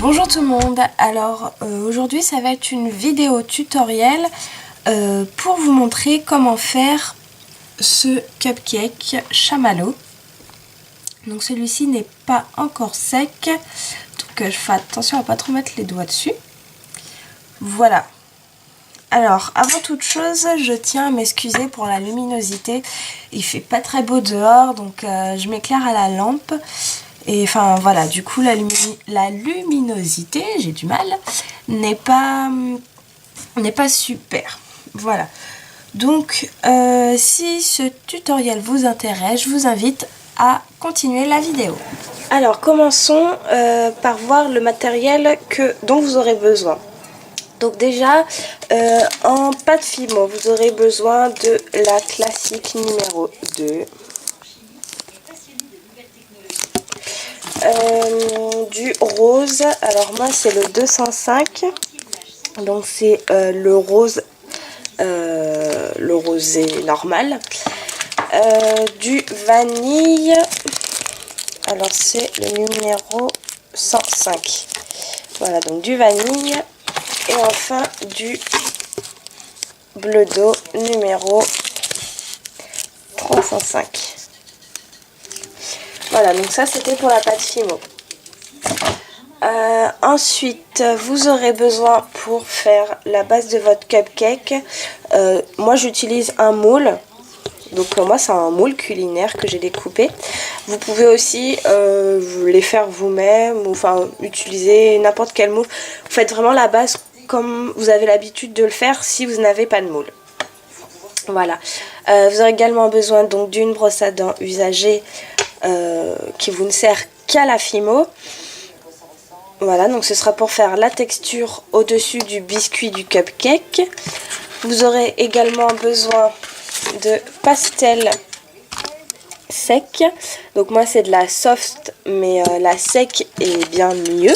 Bonjour tout le monde, alors aujourd'hui ça va être une vidéo tutoriel pour vous montrer comment faire ce cupcake chamallow. Donc celui-ci n'est pas encore sec, donc je fais attention à pas trop mettre les doigts dessus. Voilà. Alors avant toute chose, je tiens à m'excuser pour la luminosité, il fait pas très beau dehors donc je m'éclaire à la lampe. Et enfin voilà, du coup la luminosité, j'ai du mal, n'est pas super. Voilà. Donc si ce tutoriel vous intéresse, je vous invite à continuer la vidéo. Alors commençons par voir le matériel dont vous aurez besoin. Donc déjà, en pâte Fimo, vous aurez besoin de la classique numéro 2. Du rose, alors moi c'est le 205, donc c'est le rosé normal. Du vanille, alors c'est le numéro 105, voilà, donc du vanille. Et enfin du bleu d'eau numéro 305. Voilà, donc ça c'était pour la pâte Fimo. Ensuite, vous aurez besoin pour faire la base de votre cupcake. Moi j'utilise un moule. Donc moi c'est un moule culinaire que j'ai découpé. Vous pouvez aussi les faire vous-même, ou enfin utiliser n'importe quel moule. Vous faites vraiment la base comme vous avez l'habitude de le faire si vous n'avez pas de moule. Voilà. Vous aurez également besoin donc d'une brosse à dents usagée qui vous ne sert qu'à la Fimo. Voilà, donc ce sera pour faire la texture au-dessus du biscuit du cupcake. Vous aurez également besoin de pastel sec. Donc moi c'est de la soft, mais la sec est bien mieux.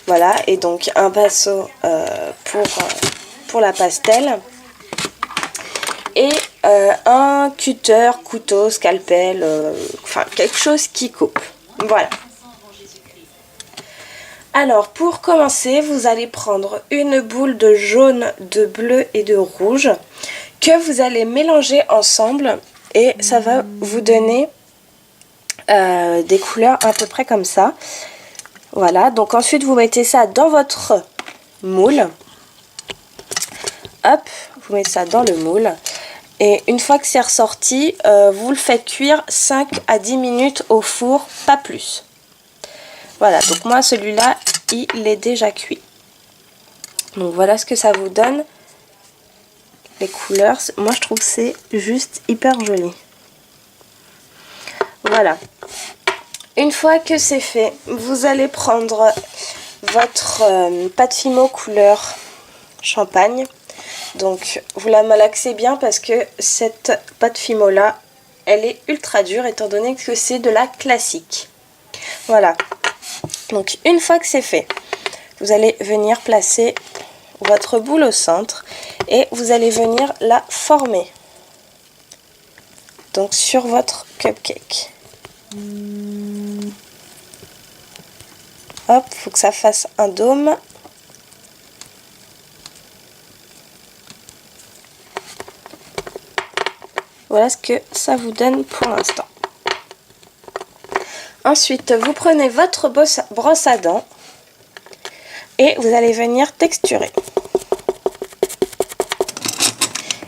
Voilà, et donc un pinceau pour la pastel. Et un cutter, couteau, scalpel, enfin quelque chose qui coupe. Voilà. Alors pour commencer, vous allez prendre une boule de jaune, de bleu et de rouge que vous allez mélanger ensemble et ça va vous donner des couleurs à peu près comme ça. Voilà, donc ensuite vous mettez ça dans votre moule. Hop, vous mettez ça dans le moule. Et une fois que c'est ressorti, vous le faites cuire 5 à 10 minutes au four, pas plus. Voilà, donc moi celui-là, il est déjà cuit. Donc voilà ce que ça vous donne. Les couleurs, moi je trouve que c'est juste hyper joli. Voilà. Une fois que c'est fait, vous allez prendre votre pâte Fimo couleur champagne. Donc vous la malaxez bien parce que cette pâte Fimo là, elle est ultra dure étant donné que c'est de la classique. Voilà. Donc une fois que c'est fait, vous allez venir placer votre boule au centre et vous allez venir la former. Donc sur votre cupcake. Hop, il faut que ça fasse un dôme. Voilà ce que ça vous donne pour l'instant. Ensuite, vous prenez votre brosse à dents et vous allez venir texturer.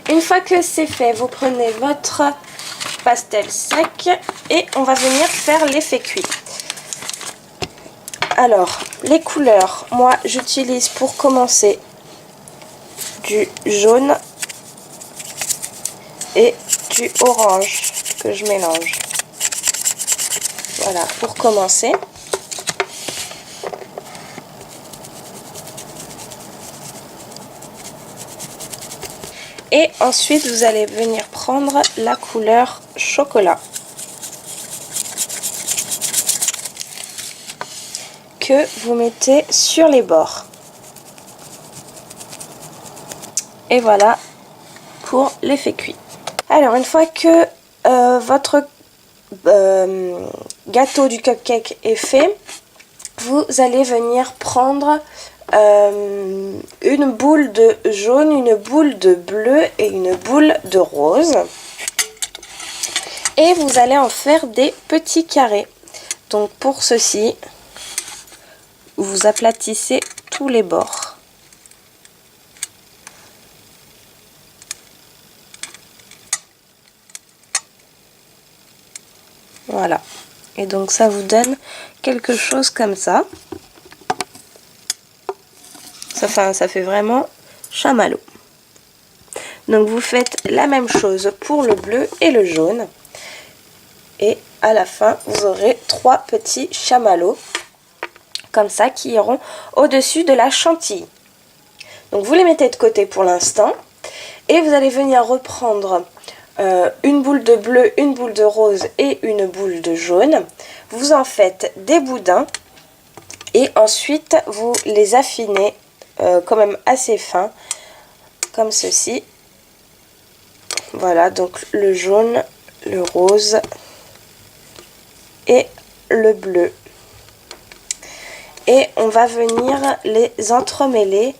Une fois que c'est fait, vous prenez votre pastel sec et on va venir faire l'effet cuit. Alors, les couleurs, moi j'utilise pour commencer du jaune et du orange que je mélange. Voilà, pour commencer. Et ensuite, vous allez venir prendre la couleur chocolat que vous mettez sur les bords. Et voilà pour l'effet cuit. Alors, une fois que votre gâteau du cupcake est fait, vous allez venir prendre une boule de jaune, une boule de bleu et une boule de rose. Et vous allez en faire des petits carrés. Donc pour ceci, vous aplatissez tous les bords. Voilà. Et donc ça vous donne quelque chose comme ça. Ça fait vraiment chamallow. Donc vous faites la même chose pour le bleu et le jaune. Et à la fin, vous aurez 3 petits chamallows. Comme ça, qui iront au-dessus de la chantilly. Donc vous les mettez de côté pour l'instant. Et vous allez venir reprendre une boule de bleu, une boule de rose et une boule de jaune. Vous en faites des boudins. Et ensuite, vous les affinez quand même assez fin. Comme ceci. Voilà, donc le jaune, le rose et le bleu. Et on va venir les entremêler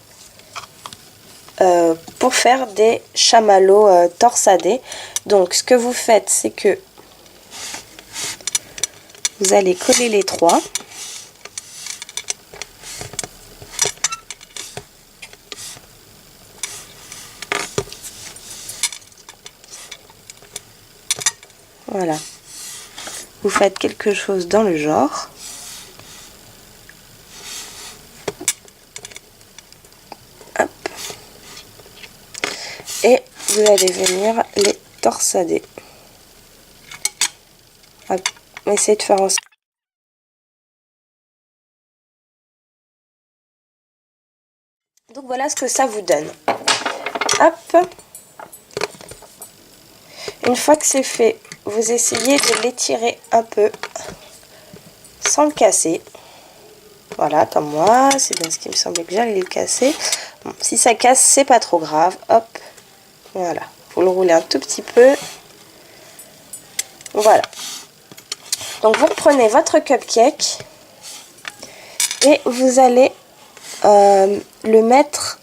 pour faire des chamallows torsadés. Donc ce que vous faites, c'est que vous allez coller les 3. Voilà. Vous faites quelque chose dans le genre. Hop. Et vous allez venir les torsader. Hop. Essayez de faire en sorte. Donc voilà ce que ça vous donne. Hop. Une fois que c'est fait, vous essayez de l'étirer un peu sans le casser. Voilà, comme moi, c'est bien ce qui me semblait que j'allais le casser. Bon, si ça casse, c'est pas trop grave. Hop, voilà. Vous le roulez un tout petit peu. Voilà. Donc vous reprenez votre cupcake et vous allez le mettre,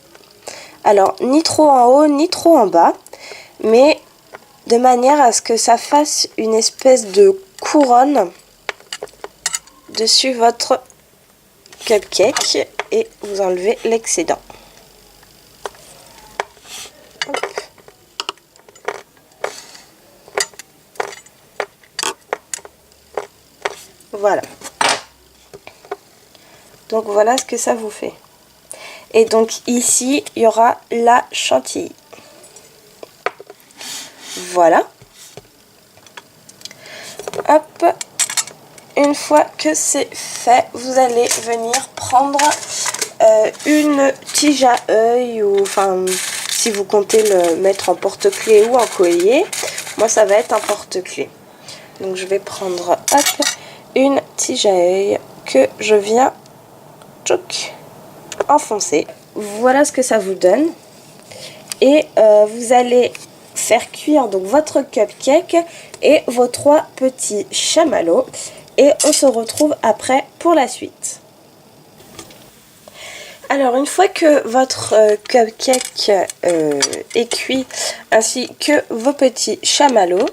alors ni trop en haut ni trop en bas, mais de manière à ce que ça fasse une espèce de couronne dessus votre cupcake et vous enlevez l'excédent. Voilà. Donc voilà ce que ça vous fait. Et donc ici, il y aura la chantilly. Voilà. Hop. Une fois que c'est fait, vous allez venir prendre une tige à œil ou enfin si vous comptez le mettre en porte-clés ou en collier. Moi ça va être un porte-clés. Donc je vais prendre hop, une tige à œil que je viens enfoncer. Voilà ce que ça vous donne. Et vous allez faire cuire donc votre cupcake et vos 3 petits chamallows. Et on se retrouve après pour la suite. Alors une fois que votre cupcake est cuit ainsi que vos petits chamallows,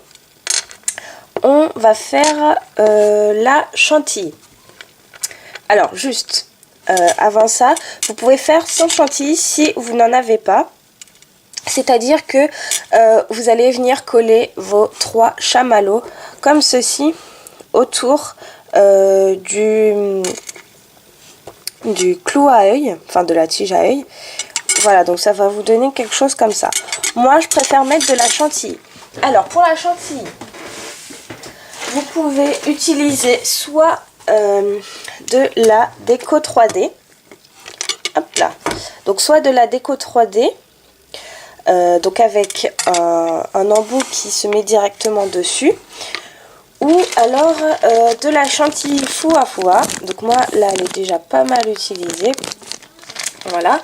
on va faire la chantilly. Alors juste avant ça, vous pouvez faire sans chantilly si vous n'en avez pas. C'est-à-dire que vous allez venir coller vos 3 chamallows comme ceci autour du clou à œil, enfin de la tige à œil. Voilà, donc ça va vous donner quelque chose comme ça. Moi, je préfère mettre de la chantilly. Alors, pour la chantilly, vous pouvez utiliser soit de la déco 3D. Hop là. Donc, soit de la déco 3D. Donc avec un embout qui se met directement dessus. Ou alors de la chantilly fou à foie. Donc moi là elle est déjà pas mal utilisée. Voilà.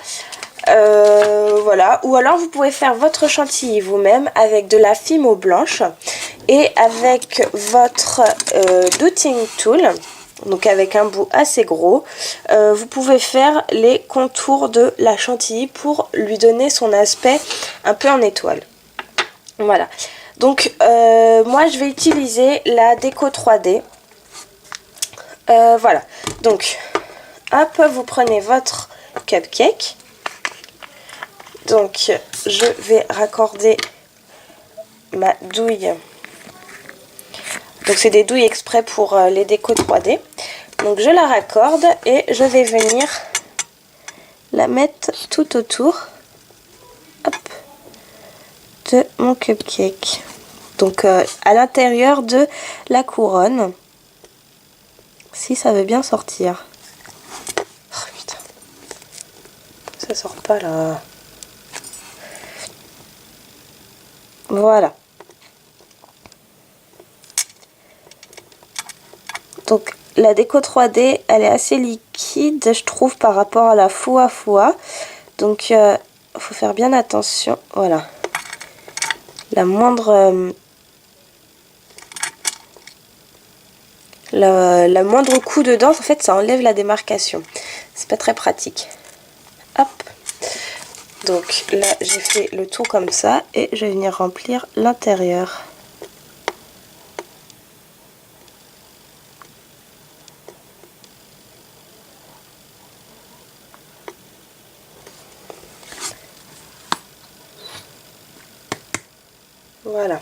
Voilà. Ou alors vous pouvez faire votre chantilly vous-même avec de la fimo blanche. Et avec votre dotting tool. donc avec un bout assez gros. Vous pouvez faire les contours de la chantilly pour lui donner son aspect un peu en étoile. Voilà, donc moi je vais utiliser la déco 3D. Voilà, donc hop, vous prenez votre cupcake. Donc je vais raccorder ma douille. Donc c'est des douilles exprès pour les décos 3D. Donc je la raccorde et je vais venir la mettre tout autour, hop, de mon cupcake. Donc à l'intérieur de la couronne, si ça veut bien sortir. Oh putain, ça sort pas là. Voilà. Donc la déco 3D, elle est assez liquide, je trouve, par rapport à la Fua Fua. Donc faut faire bien attention. Voilà. La moindre coup dedans, en fait, ça enlève la démarcation. C'est pas très pratique. Hop. Donc là, j'ai fait le tout comme ça et je vais venir remplir l'intérieur. Voilà.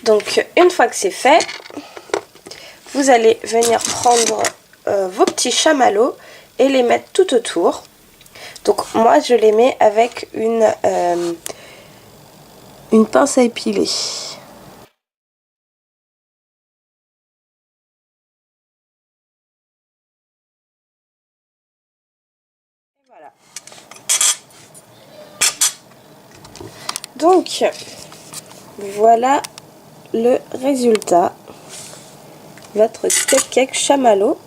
Donc une fois que c'est fait, vous allez venir prendre vos petits chamallows et les mettre tout autour. Donc moi je les mets avec une pince à épiler. Voilà. Donc voilà le résultat. Votre cupcake chamallow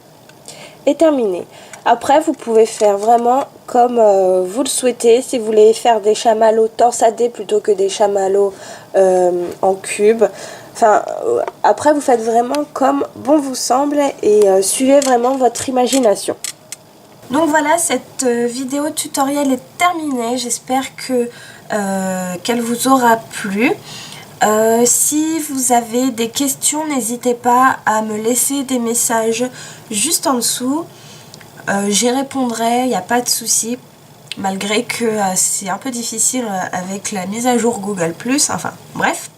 est terminé. Après vous pouvez faire vraiment comme vous le souhaitez. Si vous voulez faire des chamallows torsadés plutôt que des chamallows en cube. Enfin après vous faites vraiment comme bon vous semble et suivez vraiment votre imagination. Donc voilà, cette vidéo tutoriel est terminée. J'espère que qu'elle vous aura plu. Si vous avez des questions, n'hésitez pas à me laisser des messages juste en dessous. J'y répondrai, il n'y a pas de souci, malgré que c'est un peu difficile avec la mise à jour Google+, enfin bref.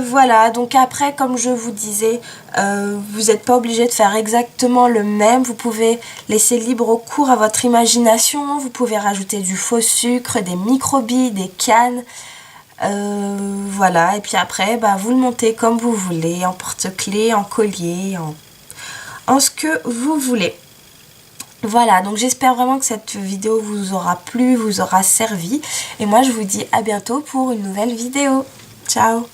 Voilà, donc après, comme je vous disais, vous n'êtes pas obligé de faire exactement le même. Vous pouvez laisser libre cours à votre imagination. Vous pouvez rajouter du faux sucre, des microbilles, des cannes. Voilà, et puis après, bah, vous le montez comme vous voulez, en porte-clés, en collier, en ce que vous voulez. Voilà, donc j'espère vraiment que cette vidéo vous aura plu, vous aura servi. Et moi, je vous dis à bientôt pour une nouvelle vidéo. Ciao!